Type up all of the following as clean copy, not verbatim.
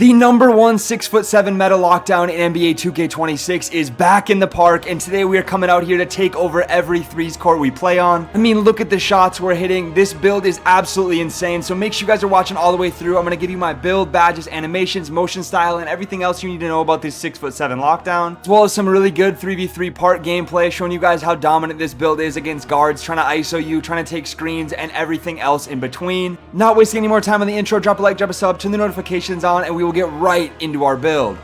The #1 6'7" meta lockdown in NBA 2K26 is back in the park, and today we are coming out here to take over every threes court we play on. I mean, look at the shots we're hitting. This build is absolutely insane, so make sure you guys are watching all the way through. I'm going to give you my build, badges, animations, motion style, and everything else you need to know about this 6'7" lockdown, as well as some really good 3v3 part gameplay, showing you guys how dominant this build is against guards, trying to ISO you, trying to take screens, and everything else in between. Not wasting any more time on the intro, drop a like, drop a sub, turn the notifications on, and we will get right into our build.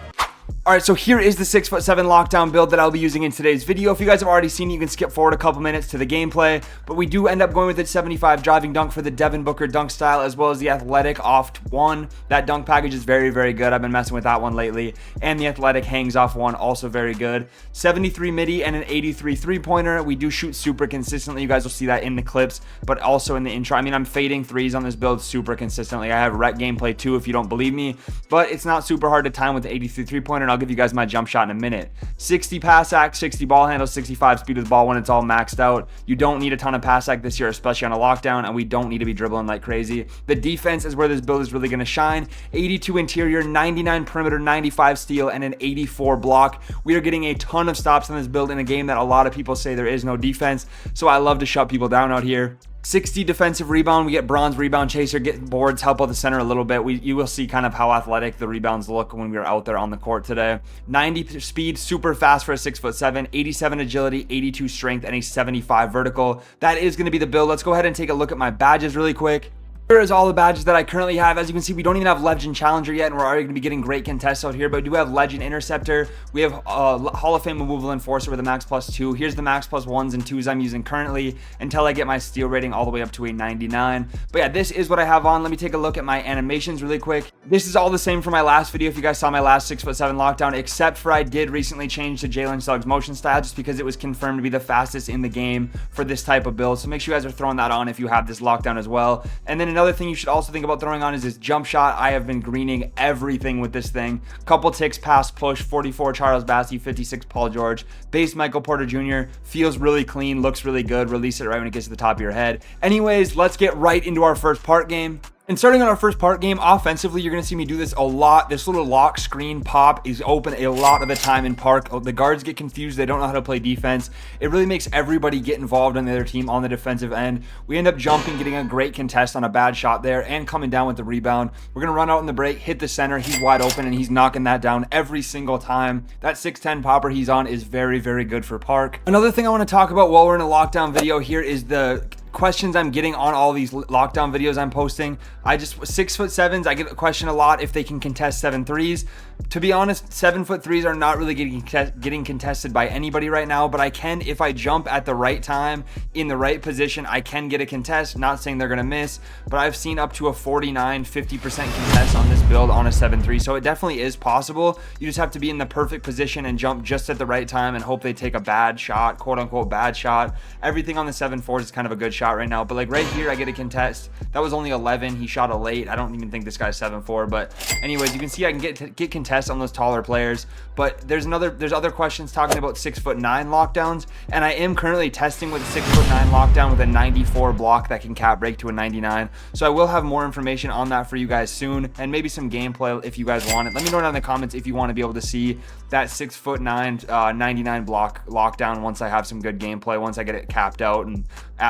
Alright, so here is the 6'7" lockdown build that I'll be using in today's video. If you guys have already seen it, you can skip forward a couple minutes to the gameplay, but we do end up going with the 75 driving dunk for the Devin Booker dunk style, as well as the athletic off one. That dunk package is very, very good. I've been messing with that one lately, and the athletic hangs off one, also very good. 73 midi and an 83 three-pointer. We do shoot super consistently. You guys will see that in the clips, but also in the intro. I mean, I'm fading threes on this build super consistently. I have rec gameplay too if you don't believe me, but it's not super hard to time with the 83 three-pointer, and I'll give you guys my jump shot in a minute. 60 pass act, 60 ball handle, 65 speed of the ball when it's all maxed out. You don't need a ton of pass act this year, especially on a lockdown, and we don't need to be dribbling like crazy. The defense is where this build is really going to shine. 82 interior, 99 perimeter, 95 steal, and an 84 block. We are getting a ton of stops on this build in a game that a lot of people say there is no defense, so I love to shut people down out here. 60 defensive rebound. We get bronze rebound chaser, get boards, help out the center a little bit. You will see kind of how athletic the rebounds look when we are out there on the court today. 90 speed, super fast for a 6'7", 87 agility, 82 strength, and a 75 vertical. That is going to be the build. Let's go ahead and take a look at my badges really quick. Here is all the badges that I currently have. As you can see, we don't even have Legend Challenger yet, and we're already going to be getting great contests out here, but we do have Legend Interceptor. We have Hall of Fame Removal Enforcer with a Max Plus 2. Here's the Max Plus 1s and 2s I'm using currently until I get my steal rating all the way up to a 99. But yeah, this is what I have on. Let me take a look at my animations really quick. This is all the same from my last video if you guys saw my last 6'7" lockdown, except for I did recently change to Jalen Suggs motion style just because it was confirmed to be the fastest in the game for this type of build. So make sure you guys are throwing that on if you have this lockdown as well. And then another thing you should also think about throwing on is this jump shot. I have been greening everything with this thing. Couple ticks, pass, push, 44 Charles Bassey, 56 Paul George, base Michael Porter Jr. Feels really clean, looks really good. Release it right when it gets to the top of your head. Anyways, let's get right into our first part game. And starting on our first part game, offensively, you're going to see me do this a lot. This little lock screen pop is open a lot of the time in park. The guards get confused. They don't know how to play defense. It really makes everybody get involved on the other team on the defensive end. We end up jumping, getting a great contest on a bad shot there, and coming down with the rebound. We're going to run out in the break, hit the center. He's wide open, and he's knocking that down every single time. That 6'10" popper he's on is very, very good for park. Another thing I want to talk about while we're in a lockdown video here is the questions I'm getting on all these lockdown videos I'm posting. 6'7", I get a question a lot if they can contest 7'3s. To be honest, 7'3s are not really getting contested by anybody right now, but I can, if I jump at the right time in the right position, I can get a contest. Not saying they're gonna miss, but I've seen up to a 49-50% contest on this build on a 7'3, so it definitely is possible. You just have to be in the perfect position and jump just at the right time and hope they take a bad shot, quote unquote bad shot. Everything on the 7'4s is kind of a good shot right now, but like right here I get a contest. That was only 11. He shot a late. I don't even think this guy's 7'4, but anyways, you can see I can get contests on those taller players. But there's other questions talking about 6'9" lockdowns, and I am currently testing with a 6'9" lockdown with a 94 block that can cap break to a 99. So I will have more information on that for you guys soon, and maybe some gameplay if you guys want it. Let me know down in the comments if you want to be able to see that 6'9" 99 block lockdown once I have some good gameplay, once I get it capped out and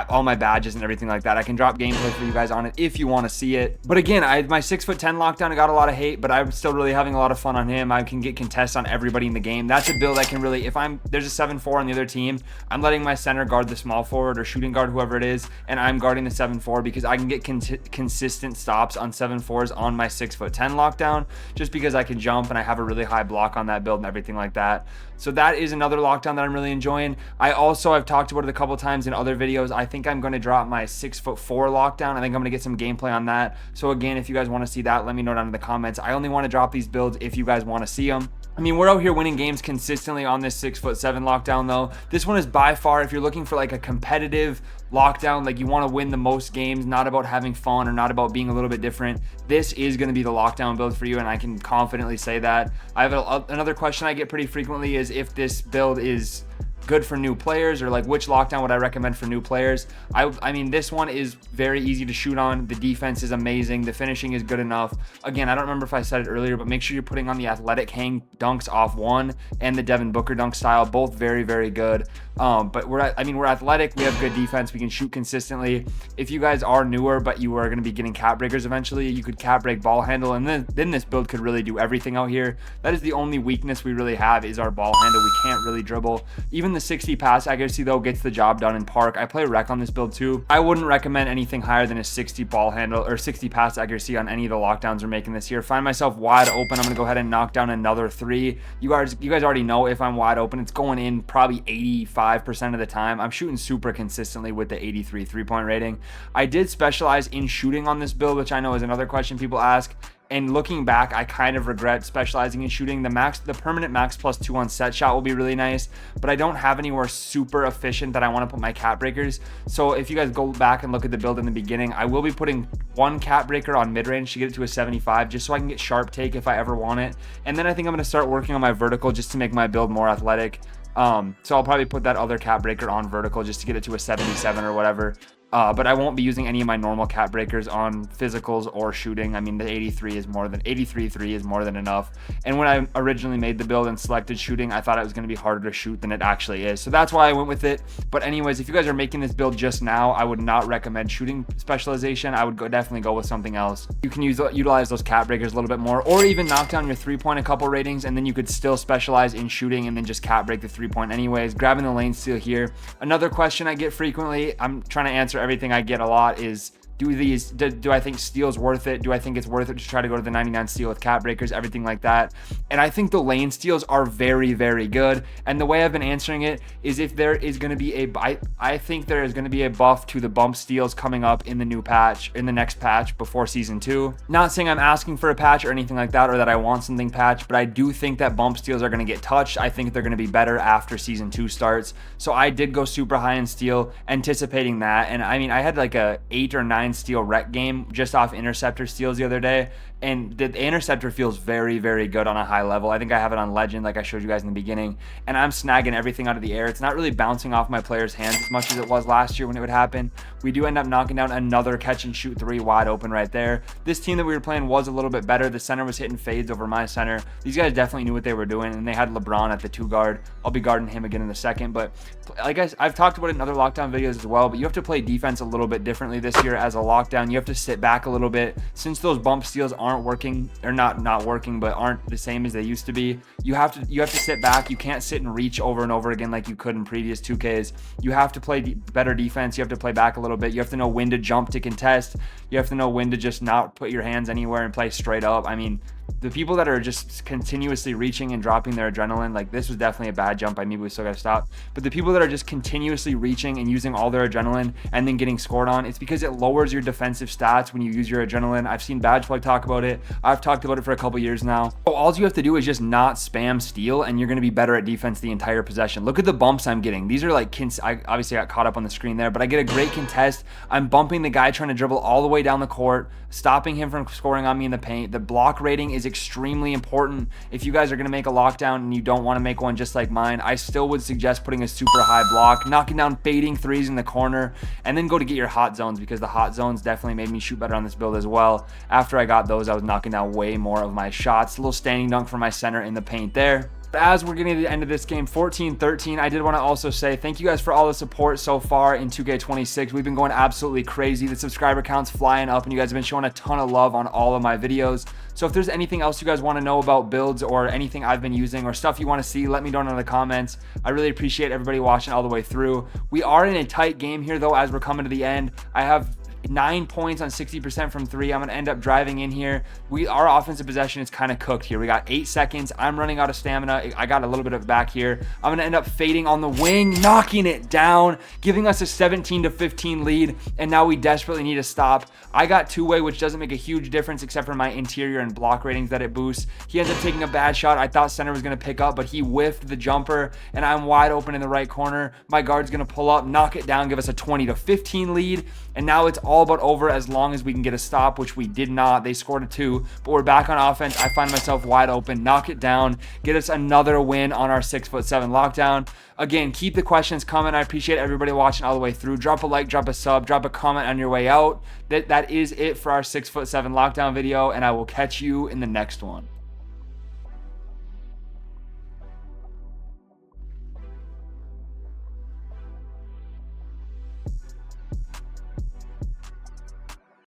all my badges and everything like that. I can drop gameplay for you guys on it if you want to see it. But again, my 6'10" lockdown, I got a lot of hate, but I'm still really having a lot of fun on him. I can get contests on everybody in the game. That's a build I can really, if there's a 7'4" on the other team, I'm letting my center guard the small forward or shooting guard, whoever it is, and I'm guarding the 7'4" because I can get consistent stops on 7'4s on my 6'10" lockdown, just because I can jump and I have a really high block on that build and everything like that. So that is another lockdown that I'm really enjoying. I've talked about it a couple times in other videos. I think I'm going to drop my 6'4" lockdown. I think I'm going to get some gameplay on that. So again, if you guys want to see that, let me know down in the comments. I only want to drop these builds if you guys want to see them. I mean, we're out here winning games consistently on this 6'7" lockdown though. This one is by far, if you're looking for like a competitive lockdown, like you want to win the most games, not about having fun or not about being a little bit different, this is going to be the lockdown build for you, and I can confidently say that. I have another question I get pretty frequently is if this build is good for new players, or like which lockdown would I recommend for new players? I mean, this one is very easy to shoot on. The defense is amazing. The finishing is good enough. Again, I don't remember if I said it earlier, but make sure you're putting on the athletic hang dunks off one and the Devin Booker dunk style, both very, very good. But we're athletic. We have good defense. We can shoot consistently. If you guys are newer, but you are going to be getting cap breakers eventually, you could cap break ball handle, and then this build could really do everything out here. That is the only weakness we really have, is our ball handle. We can't really dribble. Even the 60 pass accuracy though gets the job done in park. I play rec on this build too. I wouldn't recommend anything higher than a 60 ball handle or 60 pass accuracy on any of the lockdowns we're making this year. Find myself wide open, I'm going to go ahead and knock down another three. You guys already know if I'm wide open, it's going in probably 85% of the time. I'm shooting super consistently with the 83 3-point rating. I did specialize in shooting on this build, which I know is another question people ask. And looking back, I kind of regret specializing in shooting. The permanent max +2 on set shot will be really nice, but I don't have anywhere super efficient that I want to put my cap breakers. So if you guys go back and look at the build in the beginning, I will be putting one cap breaker on mid-range to get it to a 75, just so I can get sharp take if I ever want it. And then I think I'm going to start working on my vertical just to make my build more athletic. So I'll probably put that other cap breaker on vertical just to get it to a 77 or whatever. But I won't be using any of my normal cap breakers on physicals or shooting. I mean, the 83 is more than 83.3 is more than enough. And when I originally made the build and selected shooting, I thought it was going to be harder to shoot than it actually is. So that's why I went with it. But anyways, if you guys are making this build just now, I would not recommend shooting specialization. I would definitely go with something else. You can utilize those cap breakers a little bit more, or even knock down your 3-point a couple ratings, and then you could still specialize in shooting and then just cap break the 3-point anyways. Grabbing the lane steal here. Another question I get frequently, I'm trying to answer everything I get a lot, is do I think steal's worth it? Do I think it's worth it to try to go to the 99 steal with cap breakers, everything like that? And I think the lane steals are very, very good. And the way I've been answering it is, if there is going to be I think there is going to be a buff to the bump steals coming up in the new patch, in the next patch before season 2. Not saying I'm asking for a patch or anything like that, or that I want something patched, but I do think that bump steals are going to get touched. I think they're going to be better after season 2 starts. So I did go super high in steal, anticipating that. And I mean, I had like a 8 or 9 steal rec game just off interceptor steals the other day, and the interceptor feels very, very good on a high level. I think I have it on legend, like I showed you guys in the beginning, and I'm snagging everything out of the air. It's not really bouncing off my players' hands as much as it was last year when it would happen. We do end up knocking down another catch and shoot 3 wide open right there. This team that we were playing was a little bit better. The center was hitting fades over my center. These guys definitely knew what they were doing, and they had LeBron at the 2 guard. I'll be guarding him again in a second, but like I've talked about it in other lockdown videos as well, but you have to play defense a little bit differently this year as a lockdown. You have to sit back a little bit. Since those bump steals aren't working, or not working, but aren't the same as they used to be, you have to sit back. You can't sit and reach over and over again like you could in previous 2Ks. You have to play better defense. You have to play back a little bit. You have to know when to jump to contest. You have to know when to just not put your hands anywhere and play straight up. I mean, the people that are just continuously reaching and dropping their adrenaline, like this was definitely a bad jump by me, but we still got to stop. But the people that are just continuously reaching and using all their adrenaline and then getting scored on, it's because it lowers your defensive stats when you use your adrenaline. I've seen Badge Plug talk about it. I've talked about it for a couple years now. So all you have to do is just not spam steal, and you're going to be better at defense the entire possession. Look at the bumps I'm getting. These are like, I obviously got caught up on the screen there, but I get a great contest. I'm bumping the guy trying to dribble all the way down the court, stopping him from scoring on me in the paint. The block rating is extremely important. If you guys are going to make a lockdown and you don't want to make one just like mine, I still would suggest putting a super high block, knocking down fading threes in the corner, and then go to get your hot zones, because the hot zones definitely made me shoot better on this build as well. After I got those, I was knocking down way more of my shots. A little standing dunk for my center in the paint there. As we're getting to the end of this game, 14-13, I did want to also say thank you guys for all the support so far in 2K26. We've been going absolutely crazy. The subscriber count's flying up, and you guys have been showing a ton of love on all of my videos. So if there's anything else you guys want to know about builds, or anything I've been using, or stuff you want to see, let me know in the comments. I really appreciate everybody watching all the way through. We are in a tight game here though, as we're coming to the end. I have 9 points on 60% from 3. I'm going to end up driving in here. Our offensive possession is kind of cooked here. We got 8 seconds. I'm running out of stamina. I got a little bit of back here. I'm going to end up fading on the wing, knocking it down, giving us a 17-15 lead. And now we desperately need to stop. I got 2-way, which doesn't make a huge difference except for my interior and block ratings that it boosts. He ends up taking a bad shot. I thought center was going to pick up, but he whiffed the jumper, and I'm wide open in the right corner. My guard's going to pull up, knock it down, give us a 20-15 lead. And now it's all all but over as long as we can get a stop, which we did not. They scored a 2, but we're back on offense. I find myself wide open, knock it down, get us another win on our 6'7" lockdown. Again, keep the questions coming. I appreciate everybody watching all the way through. Drop a like, drop a sub, drop a comment on your way out. That is it for our 6'7" lockdown video, and I will catch you in the next one.